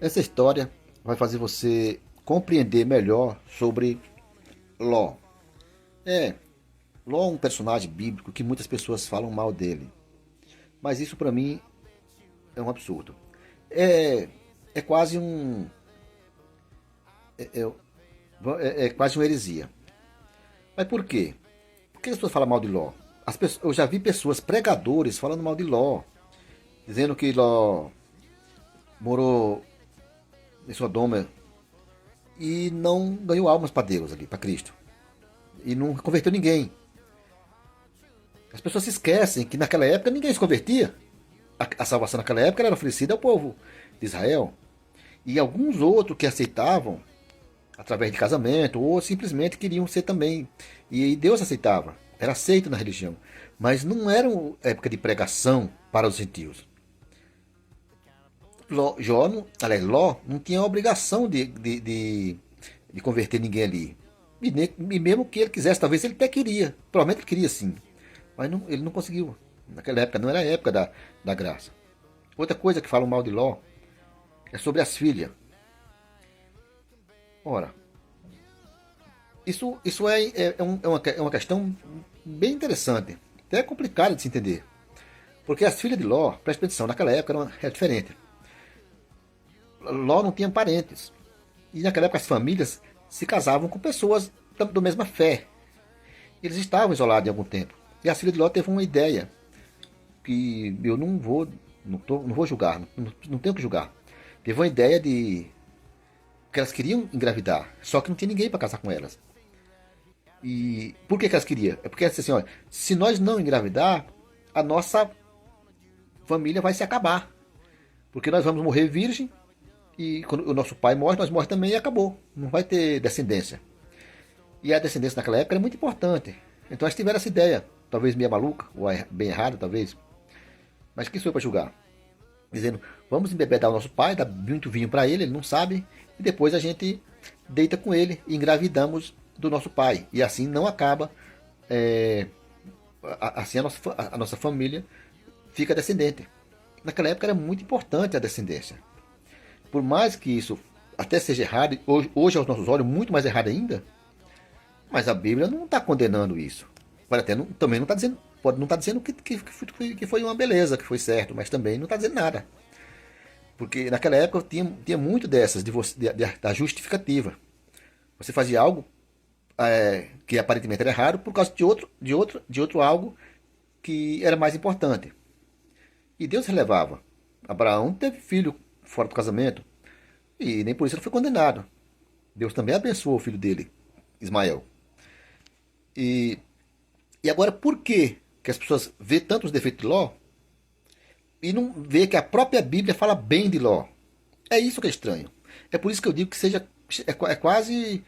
Essa história vai fazer você compreender melhor sobre Ló. É, Ló é um personagem bíblico que muitas pessoas falam mal dele, mas isso para mim é um absurdo. É, é quase um é quase uma heresia. Mas por quê? Por que as pessoas falam mal de Ló? Eu já vi pessoas, pregadores, falando mal de Ló, dizendo que Ló morou em Sodoma e não ganhou almas para Deus ali, para Cristo. E não converteu ninguém. As pessoas se esquecem que naquela época ninguém se convertia. A salvação naquela época era oferecida ao povo de Israel. E alguns outros que aceitavam através de casamento ou simplesmente queriam ser também. E Deus aceitava. Era aceito na religião. Mas não era uma época de pregação para os gentios. Ló não tinha a obrigação de converter ninguém ali. E mesmo que ele quisesse, talvez ele até queria. Provavelmente ele queria sim. Mas não, ele não conseguiu. Naquela época, não era a época da graça. Outra coisa que falam mal de Ló é sobre as filhas. Ora, isso é uma questão bem interessante. Até é complicado de se entender. Porque as filhas de Ló, presta atenção, naquela época era diferente. Ló não tinha parentes. E naquela época as famílias se casavam com pessoas da mesma fé. Eles estavam isolados em algum tempo. E a filha de Ló teve uma ideia que eu não vou julgar, não tenho que julgar. Teve uma ideia de que elas queriam engravidar, só que não tinha ninguém para casar com elas. E por que elas queriam? É porque assim, olha, se nós não engravidar, a nossa família vai se acabar. Porque nós vamos morrer virgem e quando o nosso pai morre, nós morremos também e acabou. Não vai ter descendência. E a descendência naquela época era muito importante. Então eles tiveram essa ideia, talvez meio maluca, ou bem errada, talvez. Mas quem sou eu para julgar? Dizendo, vamos embebedar o nosso pai, dar muito vinho para ele, ele não sabe, e depois a gente deita com ele e engravidamos do nosso pai. E assim não acaba, é, assim a nossa família fica descendente. Naquela época era muito importante a descendência. Por mais que isso até seja errado, hoje aos nossos olhos muito mais errado ainda, mas a Bíblia não está condenando isso. Também não está dizendo, pode não estar dizendo que foi uma beleza, que foi certo, mas também não está dizendo nada. Porque naquela época tinha muito dessas, da justificativa. Você fazia algo que aparentemente era errado por causa de outro algo que era mais importante. E Deus relevava. Abraão teve filho fora do casamento e nem por isso ele foi condenado. Deus também abençoou o filho dele, Ismael. E, e agora, por que as pessoas vê tantos defeitos de Ló e não vê que a própria Bíblia fala bem de Ló? É isso que é estranho. É por isso que eu digo que é quase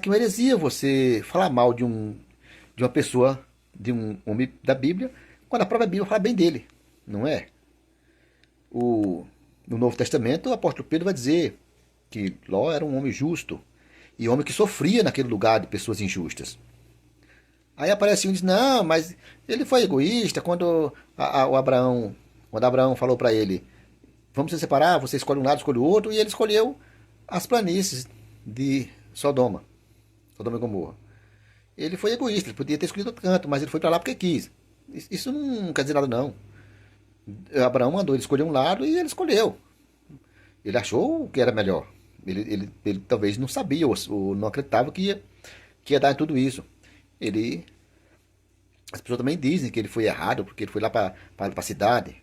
que uma heresia você falar mal de uma pessoa, de um homem da Bíblia, quando a própria Bíblia fala bem dele, não é? No Novo Testamento, o apóstolo Pedro vai dizer que Ló era um homem justo e homem que sofria naquele lugar de pessoas injustas. Aí aparece um e diz, não, mas ele foi egoísta quando Abraão falou para ele, vamos se separar, você escolhe um lado, escolhe o outro, e ele escolheu as planícies de Sodoma, Sodoma e Gomorra. Ele foi egoísta, ele podia ter escolhido outro canto, mas ele foi para lá porque quis. Isso não quer dizer nada não. Abraão mandou ele escolher um lado e ele escolheu. Ele achou o que era melhor. Ele talvez não sabia ou não acreditava que ia dar em tudo isso. Ele, as pessoas também dizem que ele foi errado porque ele foi lá para a cidade.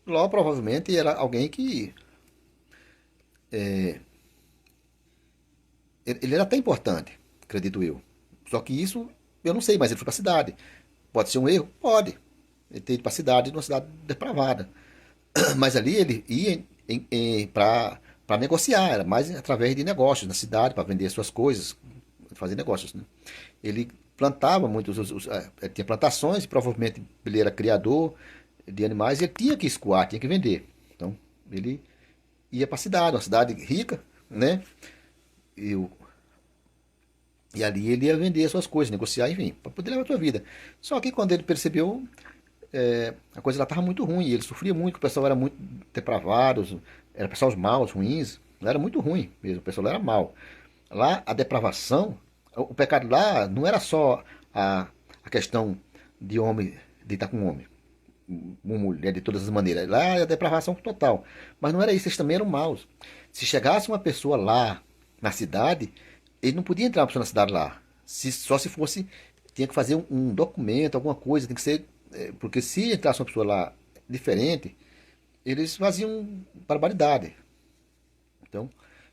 Ló provavelmente era alguém que ele era até importante, acredito eu. Só que isso eu não sei, mas ele foi para a cidade. Pode ser um erro? Pode. Ele ter ido para a cidade, numa cidade depravada. Mas ali ele ia para negociar, era mais através de negócios na cidade, para vender suas coisas, fazer negócios. Né? Ele plantava muitos, tinha plantações, provavelmente ele era criador de animais, e ele tinha que escoar, tinha que vender. Então ele ia para a cidade, uma cidade rica, né? E, e ali ele ia vender suas coisas, negociar, enfim, para poder levar a sua vida. Só que quando ele percebeu, a coisa lá estava muito ruim, ele sofria muito, o pessoal era muito depravado, Era pessoas maus, ruins. Era muito ruim mesmo, o pessoal era mau. Lá, a depravação, o pecado lá não era só a questão de homem, de estar com homem, uma mulher de todas as maneiras. Lá é a depravação total. Mas não era isso, eles também eram maus. Se chegasse uma pessoa lá na cidade, ele não podia entrar uma pessoa na cidade lá. Só se fosse, tinha que fazer um documento, alguma coisa, tem que ser. Porque se entrasse uma pessoa lá diferente, eles faziam barbaridade. Então,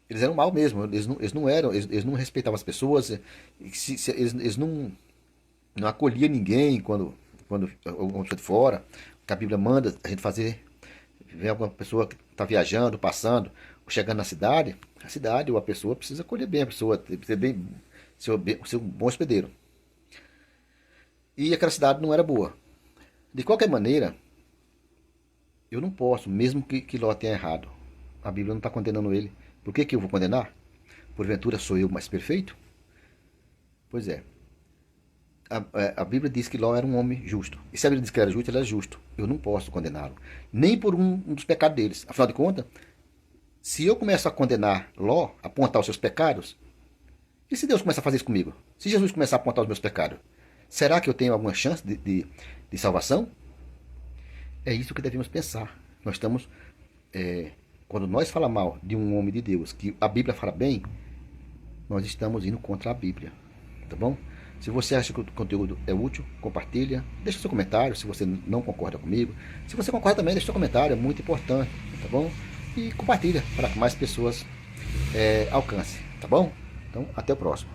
eles eram mal mesmo, eles não eram, eles não respeitavam as pessoas, eles não acolhiam ninguém quando alguma pessoa de fora, que a Bíblia manda a gente fazer, ver alguma pessoa que está viajando, passando, ou chegando na cidade, a cidade ou a pessoa precisa acolher bem a pessoa, ser um bom hospedeiro. E aquela cidade não era boa. De qualquer maneira, eu não posso, mesmo que Ló tenha errado. A Bíblia não está condenando ele. Por que eu vou condenar? Porventura sou eu mais perfeito? Pois é. A Bíblia diz que Ló era um homem justo. E se a Bíblia diz que ele era justo, ele era justo. Eu não posso condená-lo. Nem por um dos pecados deles. Afinal de contas, se eu começo a condenar Ló, apontar os seus pecados, e se Deus começar a fazer isso comigo? Se Jesus começar a apontar os meus pecados, será que eu tenho alguma chance de salvação? É isso que devemos pensar. Nós estamos, quando nós falamos mal de um homem de Deus, que a Bíblia fala bem, nós estamos indo contra a Bíblia. Tá bom? Se você acha que o conteúdo é útil, compartilha, deixa seu comentário se você não concorda comigo. Se você concorda também, deixa seu comentário, é muito importante, tá bom? E compartilha para que mais pessoas alcancem, tá bom? Então, até o próximo.